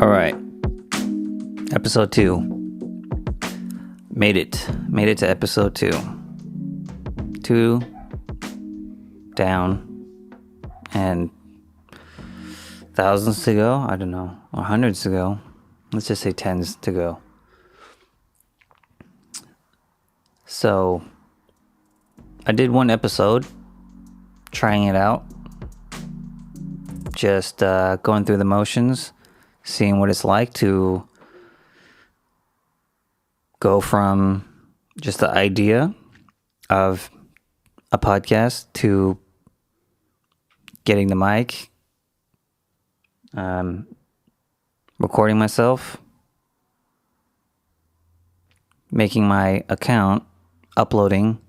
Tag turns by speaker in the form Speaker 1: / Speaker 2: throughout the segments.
Speaker 1: All right. Episode 2. Made it to episode 2. 2 down and thousands to go. I don't know. Or hundreds to go. Let's just say tens to go. So I did one episode trying it out. Just going through the motions, seeing what it's like to go from just the idea of a podcast to getting the mic, recording myself, making my account, uploading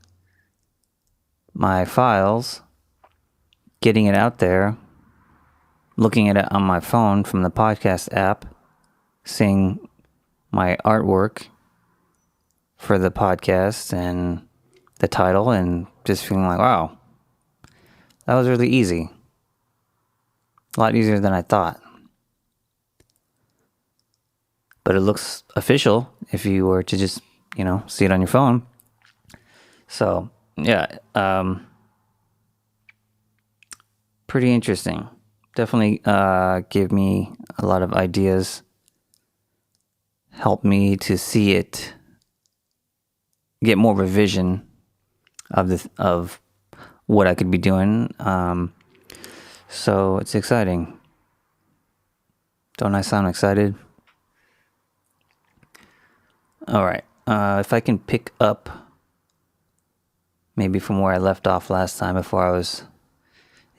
Speaker 1: my files, getting it out there, looking at it on my phone from the podcast app, seeing my artwork for the podcast and the title, and just feeling like, wow, that was really easy. A lot easier than I thought. But it looks official if you were to just, see it on your phone. So, yeah, pretty interesting. Definitely give me a lot of ideas. Help me to see it, get more of a vision of what I could be doing. So it's exciting. Don't I sound excited? All right. If I can pick up maybe from where I left off last time before I was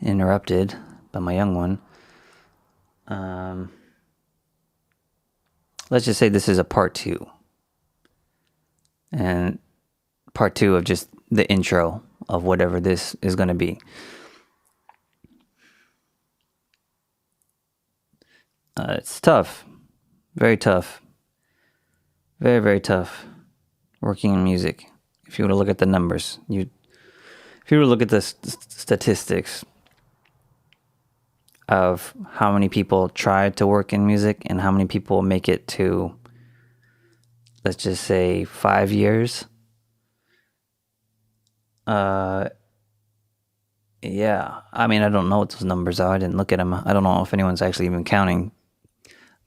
Speaker 1: interrupted by my young one. Let's just say this is a part 2. And part 2 of just the intro of whatever this is going to be. It's tough. Very tough. Very, very tough working in music. If you were to look at the numbers, if you were to look at the statistics of how many people try to work in music and how many people make it to, let's just say, 5 years. Yeah, I mean, I don't know what those numbers are. I didn't look at them. I don't know if anyone's actually even counting.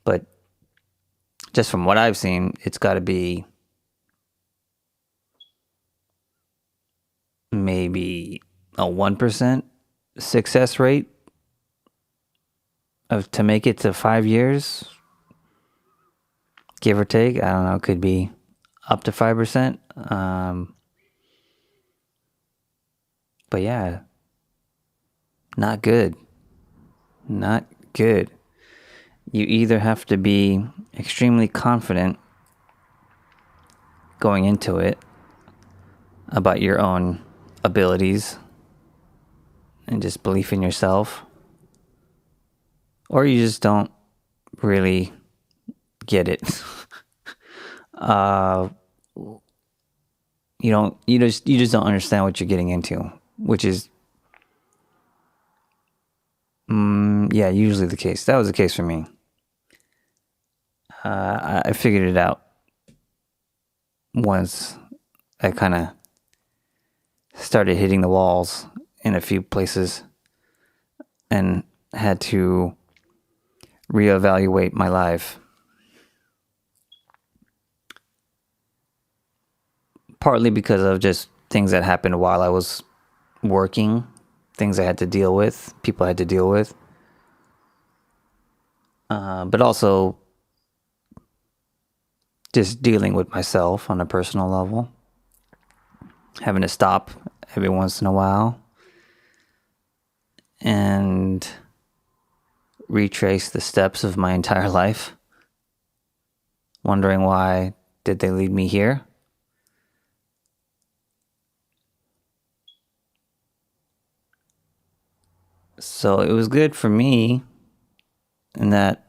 Speaker 1: But just from what I've seen, it's got to be maybe a 1% success rate to make it to 5 years, give or take. I don't know, it could be up to 5%. But yeah, not good. Not good. You either have to be extremely confident going into it about your own abilities and just belief in yourself, or you just don't really get it. You just don't understand what you're getting into, which is usually the case. That was the case for me. I figured it out once I kind of started hitting the walls in a few places and had to reevaluate my life. Partly because of just things that happened while I was working, things I had to deal with, people I had to deal with. But also just dealing with myself on a personal level. Having to stop every once in a while and retrace the steps of my entire life. Wondering why did they lead me here? So it was good for me in that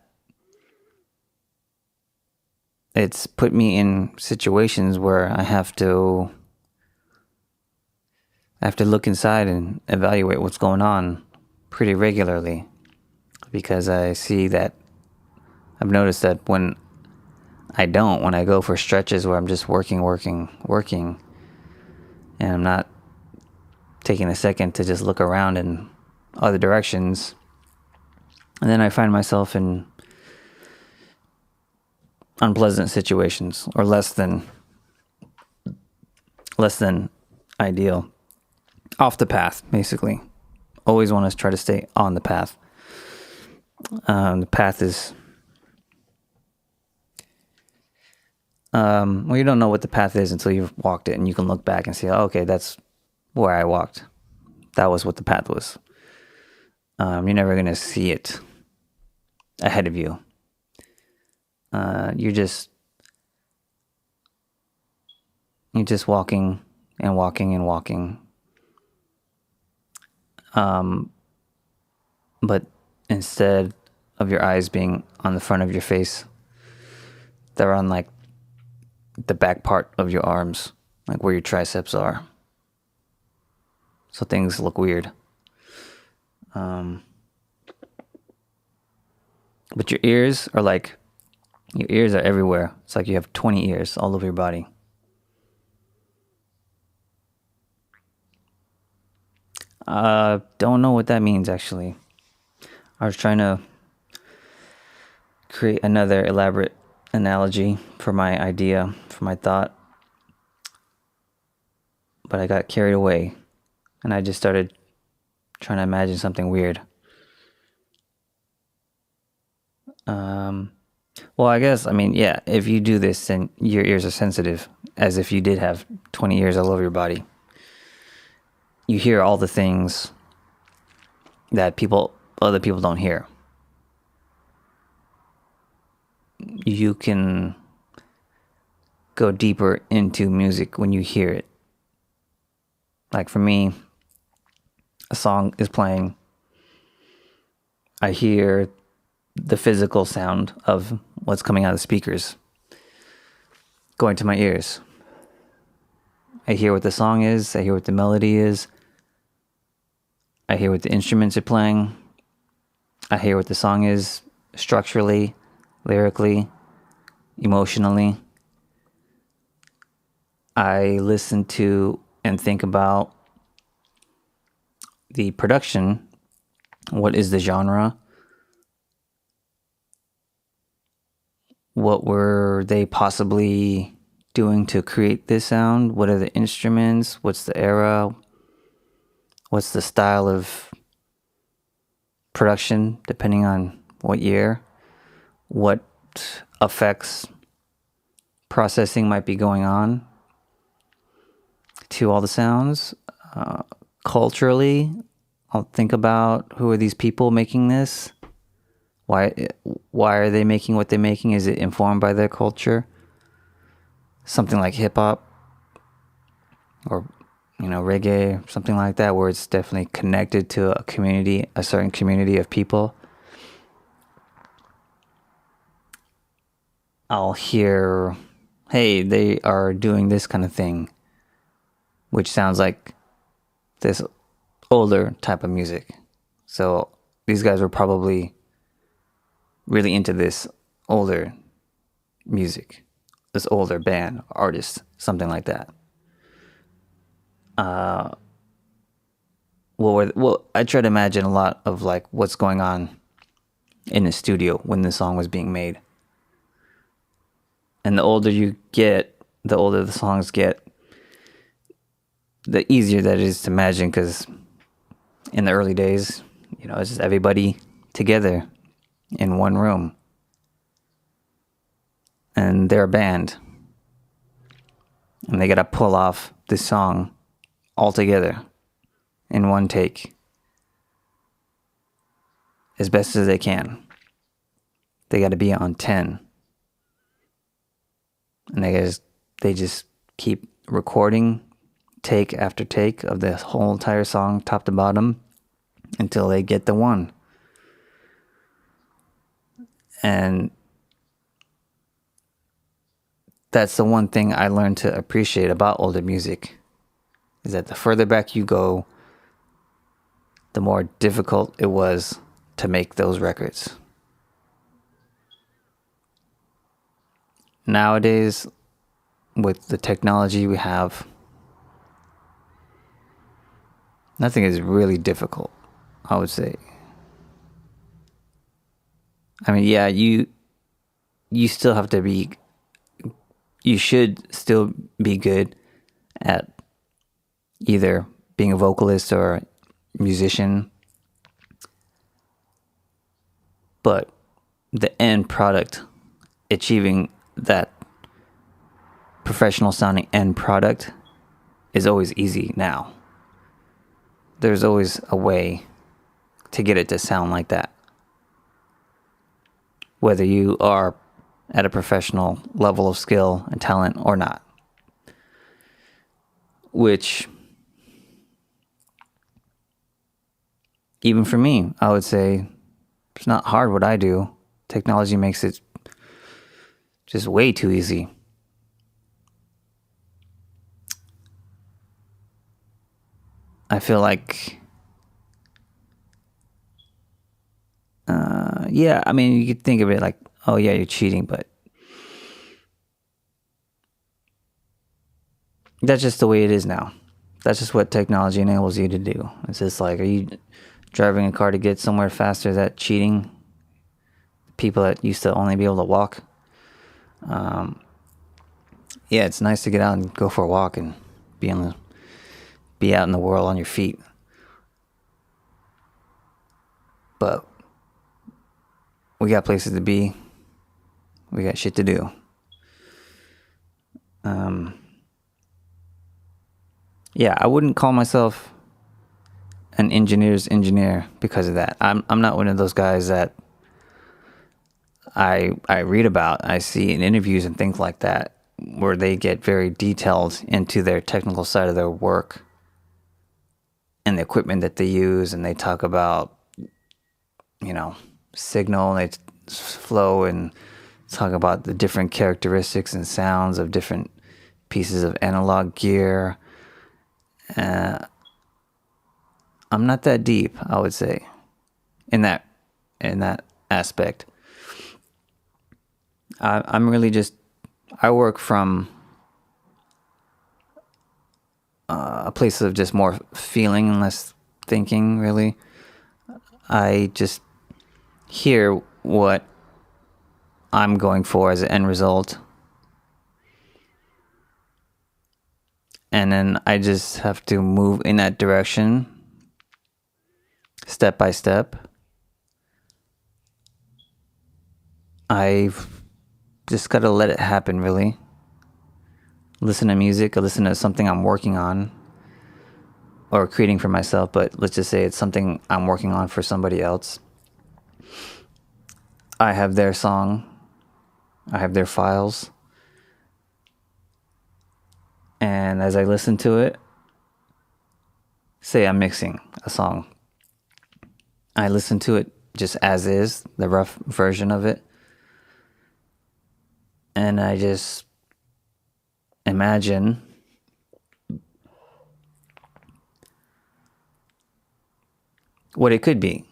Speaker 1: it's put me in situations where I have to look inside and evaluate what's going on pretty regularly, because I see that I've noticed that when I go for stretches where I'm just working, and I'm not taking a second to just look around in other directions, and then I find myself in unpleasant situations, or less than ideal, off the path, basically. Always want to try to stay on the path. The path is, well, you don't know what the path is until you've walked it, and you can look back and say, oh, okay, that's where I walked. That was what the path was. You're never going to see it ahead of you. You're just walking and walking and walking. But instead of your eyes being on the front of your face, they're on like the back part of your arms, like where your triceps are. So things look weird. But your ears are everywhere. It's like you have 20 ears all over your body. Don't know what that means, actually. I was trying to create another elaborate analogy for my idea, for my thought, but I got carried away, and I just started trying to imagine something weird. Well, I guess, yeah, if you do this, then your ears are sensitive, as if you did have 20 ears all over your body. You hear all the things that other people don't hear. You can go deeper into music when you hear it. Like for me, a song is playing. I hear the physical sound of what's coming out of the speakers going to my ears. I hear what the song is. I hear what the melody is. I hear what the instruments are playing. I hear what the song is structurally, lyrically, emotionally. I listen to and think about the production. What is the genre? What were they possibly doing to create this sound? What are the instruments? What's the era? What's the style of production, depending on what year? What effects processing might be going on to all the sounds? Culturally, I'll think about, who are these people making this? Why are they making what they're making? Is it informed by their culture? Something like hip hop or reggae, something like that, where it's definitely connected to a certain community of people. I'll hear, hey, they are doing this kind of thing, which sounds like this older type of music. So these guys were probably really into this older music, this older band, artist, something like that. I try to imagine a lot of like what's going on in the studio when the song was being made. And the older you get, the older the songs get, the easier that it is to imagine, because in the early days, it's just everybody together in one room. And they're a band. And they got to pull off this song all together in one take as best as they can. They got to be on 10. And they just keep recording take after take of the whole entire song, top to bottom, until they get the one. And that's the one thing I learned to appreciate about older music, is that the further back you go, the more difficult it was to make those records. nowadays, with the technology we have, nothing is really difficult, I would say. I mean, yeah, you still have to be, you should still be good at either being a vocalist or a musician, but the end product, achieving that professional sounding end product, is always easy now. There's always a way to get it to sound like that, whether you are at a professional level of skill and talent or not. Which, even for me, I would say it's not hard what I do. Technology makes it just way too easy. I feel like, yeah, I mean, you could think of it like, oh yeah, you're cheating, but that's just the way it is now. That's just what technology enables you to do. It's just like, are you driving a car to get somewhere faster? Is that cheating? People that used to only be able to walk. Yeah, it's nice to get out and go for a walk and be out in the world on your feet. But we got places to be. We got shit to do. Yeah, I wouldn't call myself an engineer's engineer because of that. I'm not one of those guys that I read about, I see in interviews and things like that, where they get very detailed into their technical side of their work and the equipment that they use, and they talk about, signal, and they flow, and talk about the different characteristics and sounds of different pieces of analog gear. I'm not that deep, I would say, in that aspect. I'm really just, I work from a place of just more feeling and less thinking, really. I just hear what I'm going for as an end result, and then I just have to move in that direction step by step. I've just got to let it happen, really. Listen to music, or listen to something I'm working on or creating for myself, but let's just say it's something I'm working on for somebody else. I have their song, I have their files, and as I listen to it, say I'm mixing a song, I listen to it just as is, the rough version of it, and I just imagine what it could be.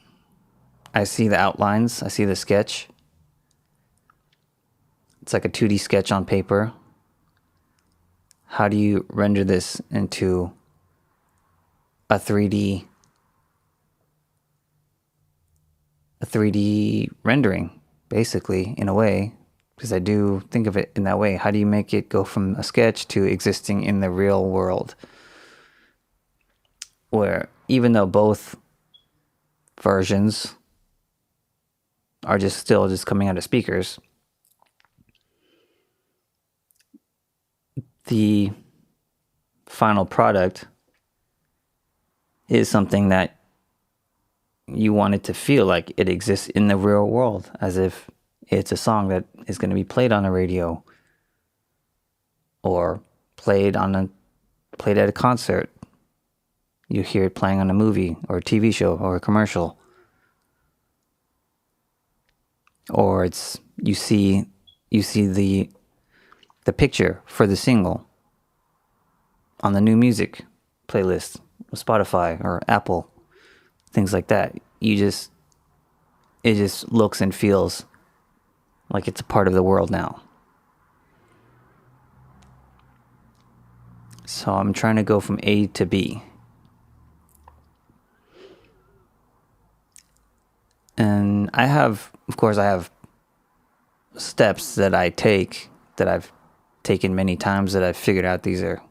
Speaker 1: I see the outlines, I see the sketch. It's like a 2D sketch on paper. How do you render this into a 3D rendering, basically, in a way? Because I do think of it in that way. How do you make it go from a sketch to existing in the real world? Where even though both versions are still coming out of speakers, the final product is something that you want it to feel like it exists in the real world, as if it's a song that is going to be played on the radio or played at a concert. You hear it playing on a movie or a TV show or a commercial. Or you see the picture for the single on the new music playlist, Spotify or Apple, things like that. It just looks and feels like it's a part of the world now. So I'm trying to go from A to B. And I have steps that I take that I've taken many times that I've figured out these are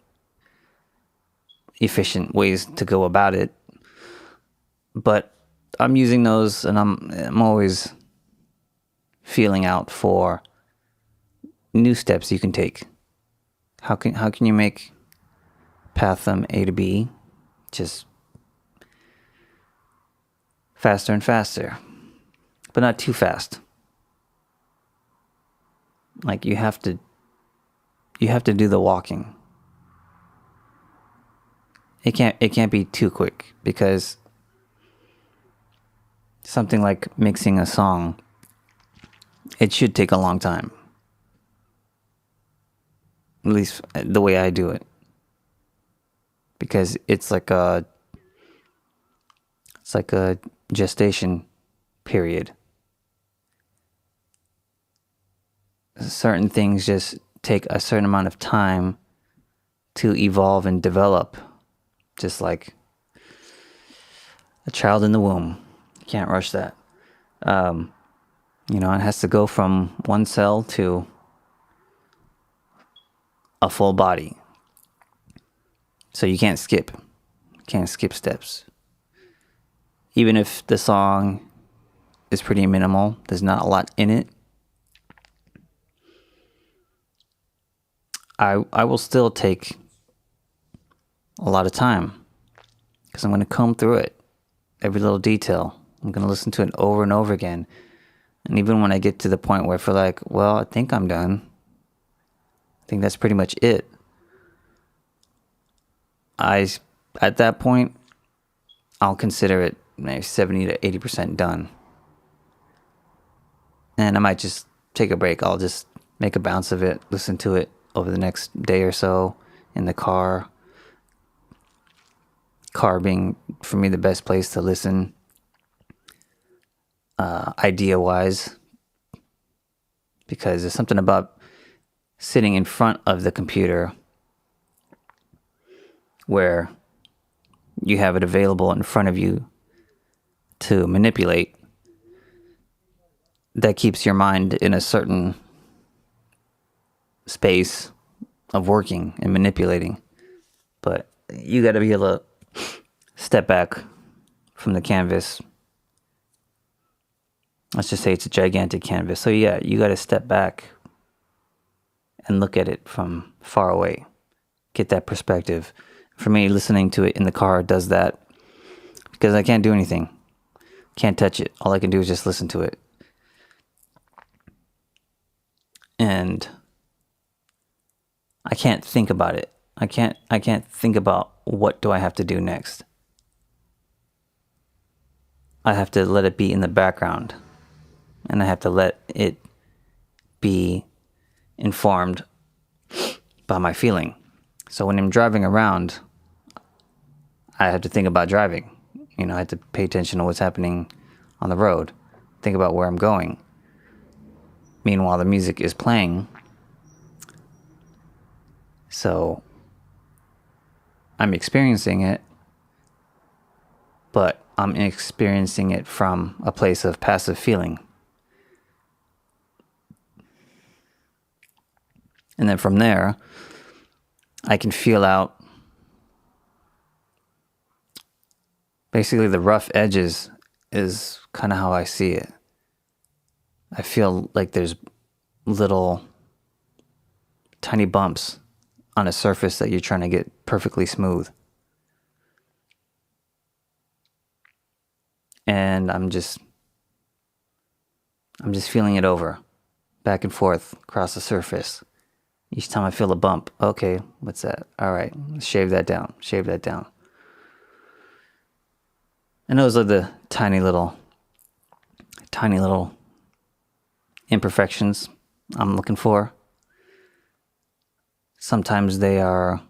Speaker 1: efficient ways to go about it. But I'm using those, and I'm always feeling out for new steps you can take. How can you make path from A to B just faster and faster, but not too fast. Like you have to do the walking. It can't be too quick, because something like mixing a song, it should take a long time. At least the way I do it. Because it's like a gestation period. Certain things just take a certain amount of time to evolve and develop. Just like a child in the womb. You can't rush that. It has to go from one cell to a full body. So you can't skip. Can't skip steps. Even if the song is pretty minimal, there's not a lot in it, I will still take a lot of time, because I'm going to comb through it, every little detail. I'm going to listen to it over and over again. And even when I get to the point where I feel like, well, I think I'm done, I think that's pretty much it, at that point, I'll consider it maybe 70 to 80% done. And I might just take a break. I'll just make a bounce of it, listen to it over the next day or so in the car. Car being, for me, the best place to listen, idea-wise. Because there's something about sitting in front of the computer where you have it available in front of you to manipulate, that keeps your mind in a certain space of working and manipulating. But you got to be able to step back from the canvas. Let's just say it's a gigantic canvas. So yeah, you got to step back and look at it from far away. Get that perspective. For me, listening to it in the car does that, because I can't do anything. Can't touch it. All I can do is just listen to it. And I can't think about it. I can't think about what do I have to do next. I have to let it be in the background, and I have to let it be informed by my feeling. So when I'm driving around, I have to think about driving. I have to pay attention to what's happening on the road, think about where I'm going. Meanwhile, the music is playing. So I'm experiencing it, but I'm experiencing it from a place of passive feeling. And then from there, I can feel out basically the rough edges is kind of how I see it. I feel like there's little tiny bumps on a surface that you're trying to get perfectly smooth. And I'm just feeling it over, back and forth across the surface. Each time I feel a bump, okay, what's that? All right, shave that down. And those are the tiny little imperfections I'm looking for. Sometimes they are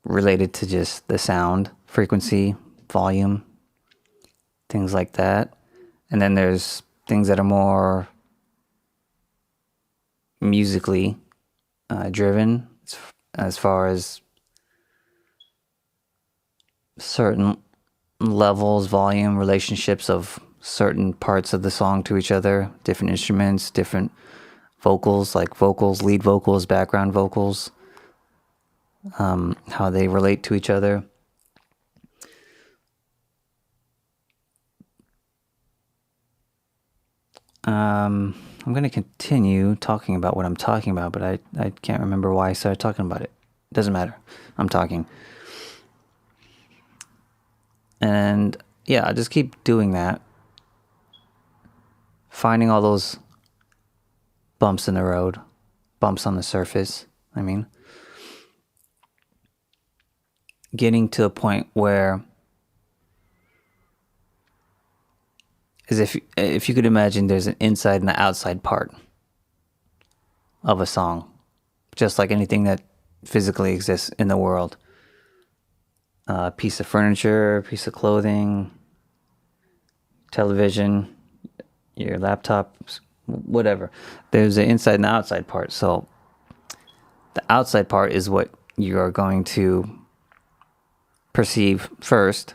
Speaker 1: related to just the sound, frequency, volume, things like that. And then there's things that are more musically driven. It's as far as certain levels, volume, relationships of certain parts of the song to each other, different instruments, different vocals, like vocals, lead vocals, background vocals, how they relate to each other. I'm going to continue talking about what I'm talking about, but I can't remember why I started talking about it. It doesn't matter. I'm talking. And yeah, I just keep doing that. Finding all those bumps in the road, bumps on the surface, I mean. Getting to a point where, as if you could imagine there's an inside and an outside part of a song, just like anything that physically exists in the world. A piece of furniture, piece of clothing, television, your laptop, whatever. There's an inside and the outside part. So the outside part is what you are going to perceive first.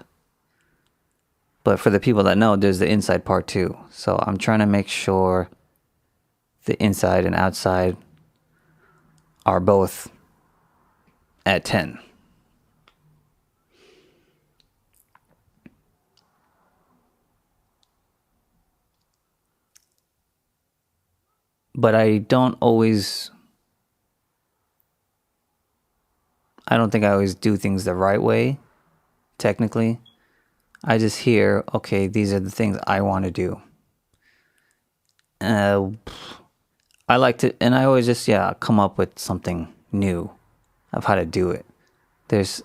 Speaker 1: But for the people that know, there's the inside part too. So I'm trying to make sure the inside and outside are both at 10. But I don't think I always do things the right way, technically. I just hear, okay, these are the things I want to do. I like to, and I always just, come up with something new of how to do it. There's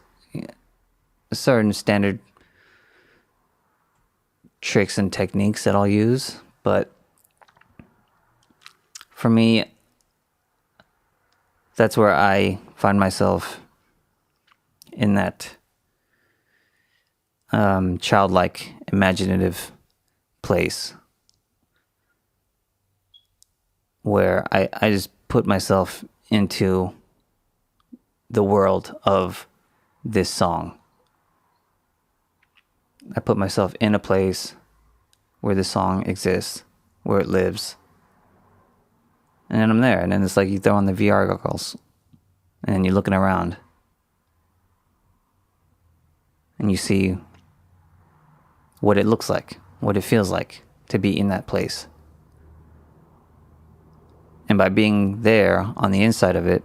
Speaker 1: certain standard tricks and techniques that I'll use, but for me, that's where I find myself in that childlike, imaginative place where I just put myself into the world of this song. I put myself in a place where the song exists, where it lives. And then I'm there. And then it's like you throw on the VR goggles and you're looking around. And you see what it looks like, what it feels like to be in that place. And by being there on the inside of it,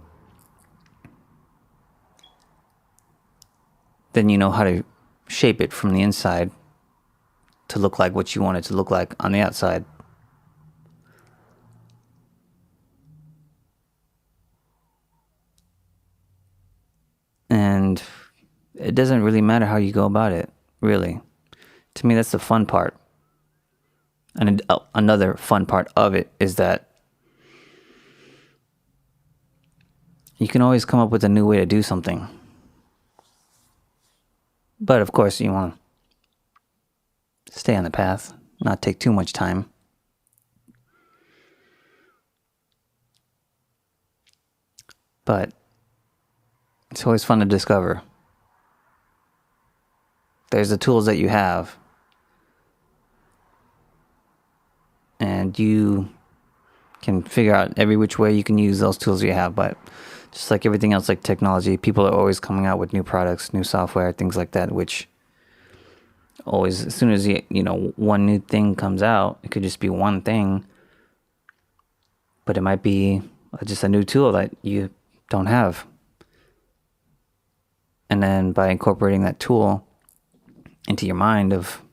Speaker 1: then you know how to shape it from the inside to look like what you want it to look like on the outside. And it doesn't really matter how you go about it, really. To me, that's the fun part. And another fun part of it is that you can always come up with a new way to do something. But of course, you want to stay on the path, not take too much time. But it's always fun to discover. There's the tools that you have, and you can figure out every which way you can use those tools you have. But just like everything else, like technology, people are always coming out with new products, new software, things like that, which always, as soon as one new thing comes out, it could just be one thing, but it might be just a new tool that you don't have. And then by incorporating that tool into your mind of,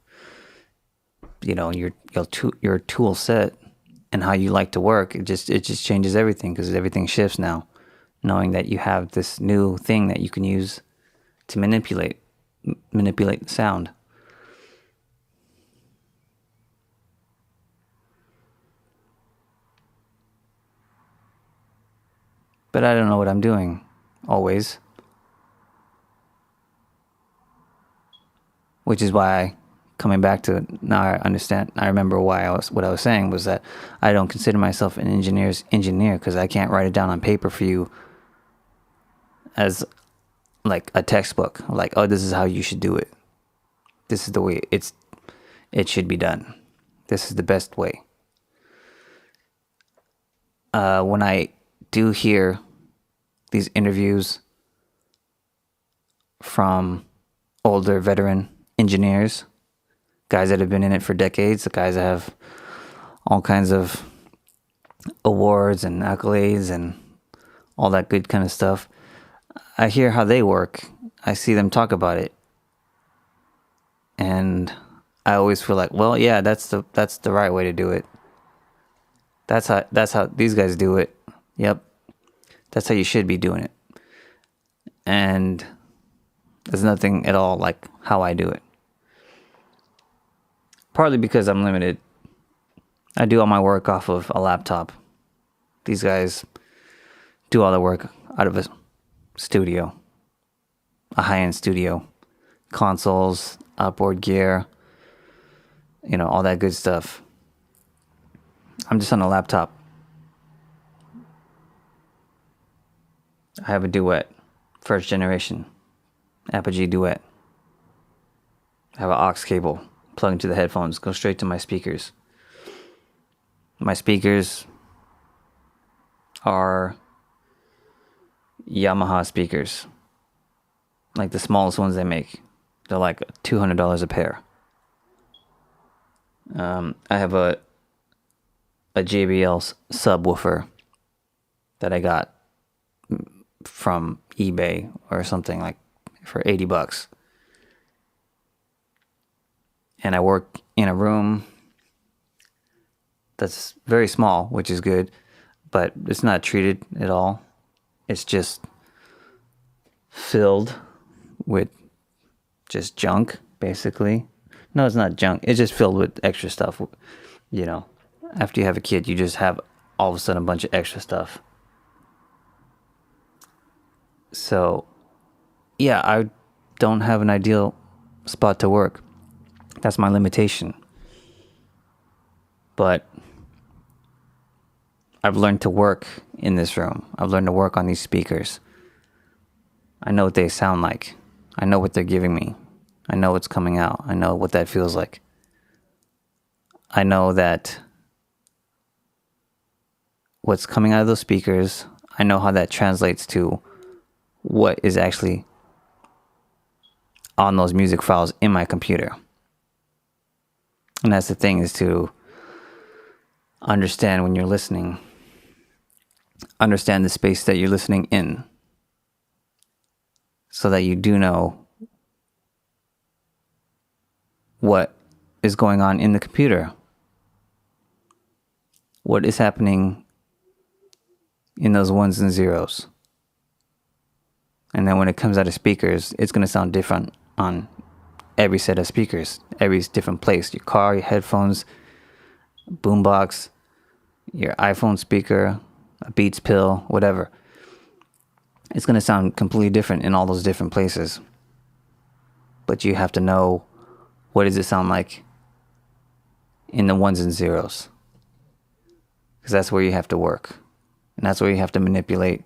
Speaker 1: your tool set and how you like to work, it just changes everything, because everything shifts now, knowing that you have this new thing that you can use to manipulate the sound. But I don't know what I'm doing always. Which is why, coming back to it, now I understand. I remember what I was saying was that I don't consider myself an engineer because I can't write it down on paper for you as like a textbook, like, oh, this is how you should do it. This is the way it should be done. This is the best way. When I do hear these interviews from older veteran engineers, guys that have been in it for decades, the guys that have all kinds of awards and accolades and all that good kind of stuff, I hear how they work. I see them talk about it. And I always feel like, well, yeah, that's the right way to do it. That's how these guys do it. Yep. That's how you should be doing it. And there's nothing at all like how I do it. Partly because I'm limited. I do all my work off of a laptop. These guys do all the work out of a studio, a high-end studio, consoles, outboard gear, all that good stuff. I'm just on a laptop. I have a Duet, first generation, Apogee Duet. I have an aux cable plugged into the headphones, go straight to my speakers. My speakers are Yamaha speakers, like the smallest ones they make. They're like $200 a pair. I have a JBL subwoofer that I got from eBay or something, like for $80. And I work in a room that's very small, which is good, but it's not treated at all. It's just filled with just junk, basically. No, it's not junk. It's just filled with extra stuff. After you have a kid, you just have all of a sudden a bunch of extra stuff. So, yeah, I don't have an ideal spot to work. That's my limitation. But I've learned to work in this room. I've learned to work on these speakers. I know what they sound like. I know what they're giving me. I know what's coming out. I know what that feels like. I know that what's coming out of those speakers, I know how that translates to what is actually on those music files in my computer. And that's the thing, is to understand when you're listening, understand the space that you're listening in, so that you do know what is going on in the computer, what is happening in those ones and zeros. And then when it comes out of speakers, it's going to sound different on every set of speakers, every different place. Your car, your headphones, boombox, your iPhone speaker, a Beats pill, whatever. It's going to sound completely different in all those different places. But you have to know, what does it sound like in the ones and zeros? Because that's where you have to work. And that's where you have to manipulate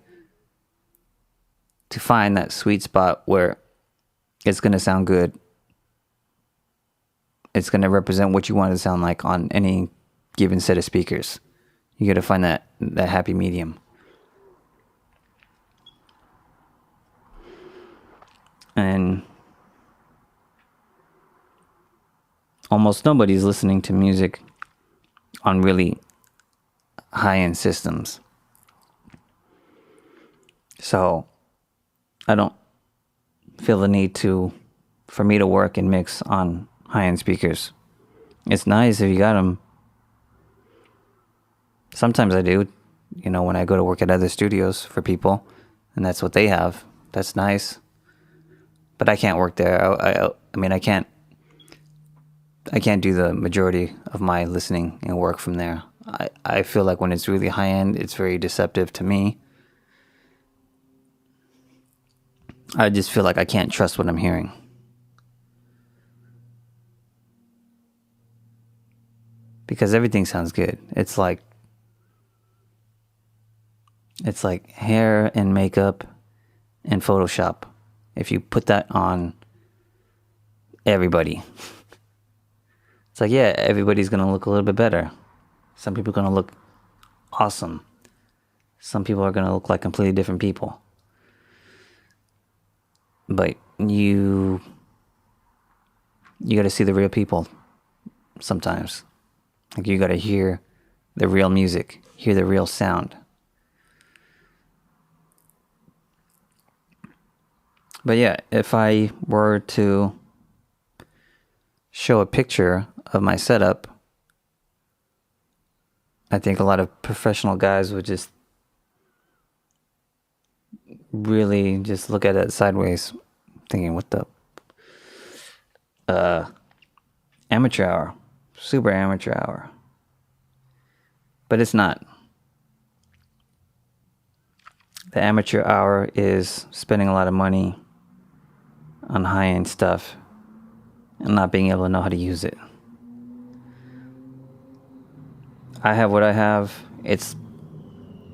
Speaker 1: to find that sweet spot where it's going to sound good. It's going to represent what you want it to sound like on any given set of speakers. You got to find that happy medium. And almost nobody's listening to music on really high-end systems. So I don't feel the need for me to work and mix on high-end speakers. It's nice if you got them. Sometimes I do, when I go to work at other studios for people, and that's what they have. That's nice. But I can't work there. I can't do the majority of my listening and work from there. I feel like when it's really high-end, it's very deceptive to me. I just feel like I can't trust what I'm hearing. Because everything sounds good. It's like hair and makeup in Photoshop. If you put that on everybody, it's like, yeah, everybody's going to look a little bit better. Some people are going to look awesome. Some people are going to look like completely different people. But you got to see the real people sometimes. Like, you got to hear the real music, hear the real sound. But yeah, if I were to show a picture of my setup, I think a lot of professional guys would just really just look at it sideways, thinking, what the amateur hour, super amateur hour. But it's not. The amateur hour is spending a lot of money on high-end stuff and not being able to know how to use it. I have what I have. It's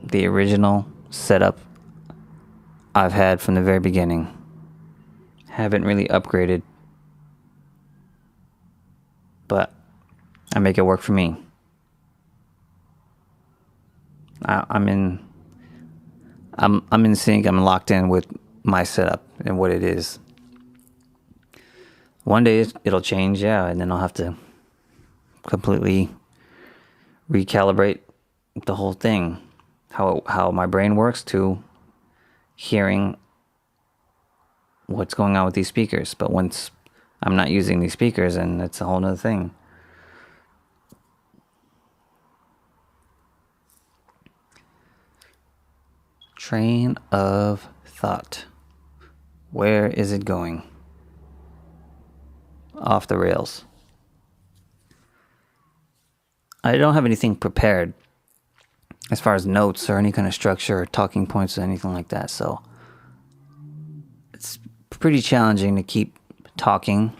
Speaker 1: the original setup I've had from the very beginning. Haven't really upgraded, but I make it work for me. I'm in sync. I'm locked in with my setup and what it is. One day it'll change, yeah, and then I'll have to completely recalibrate the whole thing, how my brain works, to hearing what's going on with these speakers. But once I'm not using these speakers, and it's a whole nother thing. Train of thought. Where is it going? Off the rails. I don't have anything prepared as far as notes or any kind of structure or talking points or anything like that, so it's pretty challenging to keep talking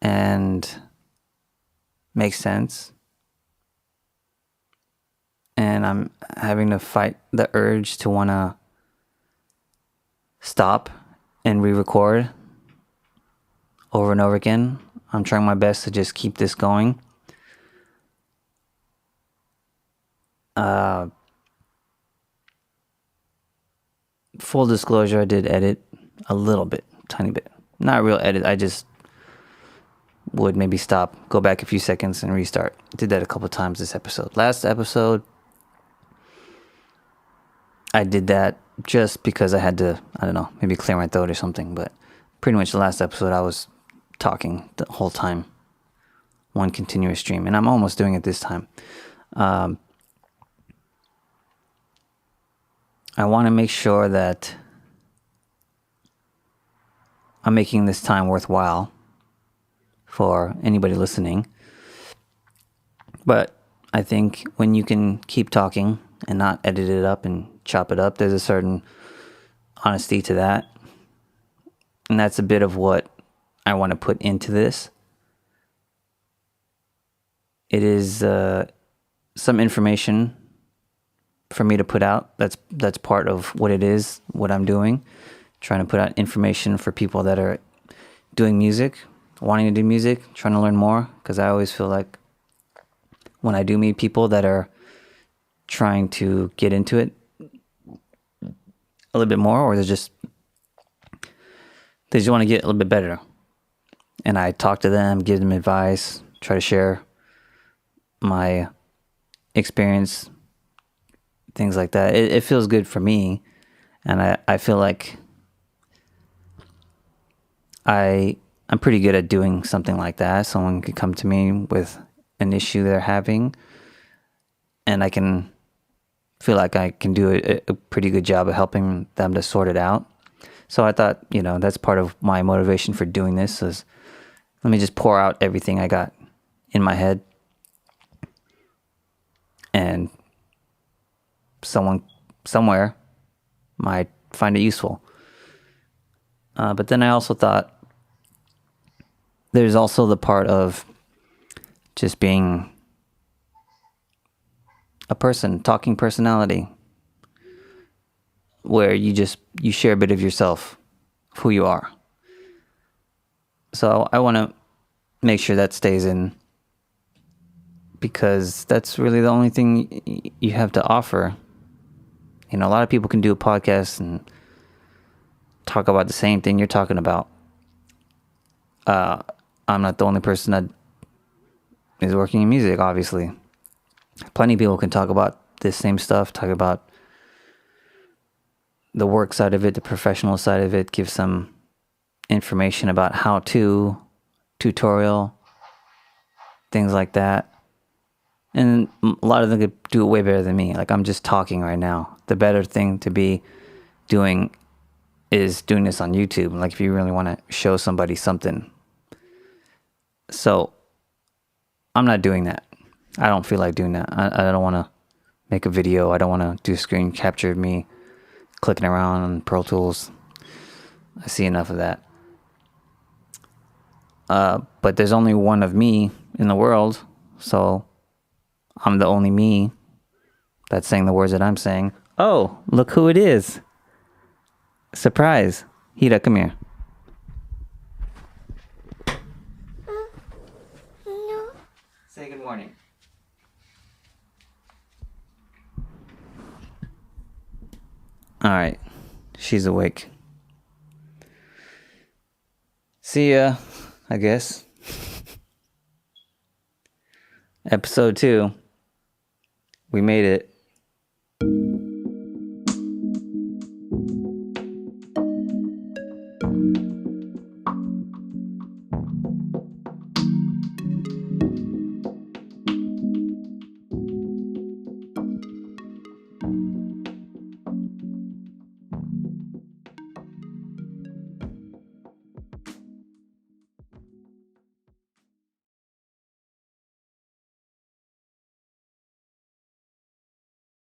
Speaker 1: and make sense. And I'm having to fight the urge to want to stop and re-record over and over again. I'm trying my best to just keep this going. Full disclosure, I did edit a little bit, tiny bit. Not a real edit, I just would maybe stop, go back a few seconds and restart. Did that a couple times this episode. Last episode, I did that just because I had to, I don't know, maybe clear my throat or something. But pretty much the last episode, I was talking the whole time. One continuous stream. And I'm almost doing it this time. I want to make sure that I'm making this time worthwhile for anybody listening. But I think when you can keep talking and not edit it up and chop it up, there's a certain honesty to that. And that's a bit of what I want to put into this. It is some information for me to put out. That's part of what it is, what I'm doing. Trying to put out information for people that are doing music, wanting to do music, trying to learn more. Because I always feel like when I do meet people that are trying to get into it a little bit more, or they just want to get a little bit better, and I talk to them, give them advice, try to share my experience, things like that. It feels good for me, and I feel like I'm pretty good at doing something like that. Someone could come to me with an issue they're having, and I can feel like I can do a pretty good job of helping them to sort it out. So I thought, that's part of my motivation for doing this is, let me just pour out everything I got in my head, and someone somewhere might find it useful. But then I also thought there's also the part of just being a person, talking personality. where you share a bit of yourself, who you are. So I want to make sure that stays in, because that's really the only thing you have to offer. A lot of people can do a podcast and talk about the same thing you're talking about. I'm not the only person that is working in music, obviously. Plenty of people can talk about this same stuff, talk about the work side of it, the professional side of it, give some information about how to, tutorial, things like that. And a lot of them could do it way better than me. Like, I'm just talking right now. The better thing to be doing is doing this on YouTube. Like, if you really want to show somebody something. So I'm not doing that. I don't feel like doing that. I don't want to make a video. I don't want to do a screen capture of me clicking around on Pro Tools. I see enough of that. But there's only one of me in the world, so I'm the only me that's saying the words that I'm saying. Oh, look who it is. Surprise. Hida, come here.
Speaker 2: No.
Speaker 1: Say good morning. All right. She's awake. See ya, I guess. Episode 2. We made it.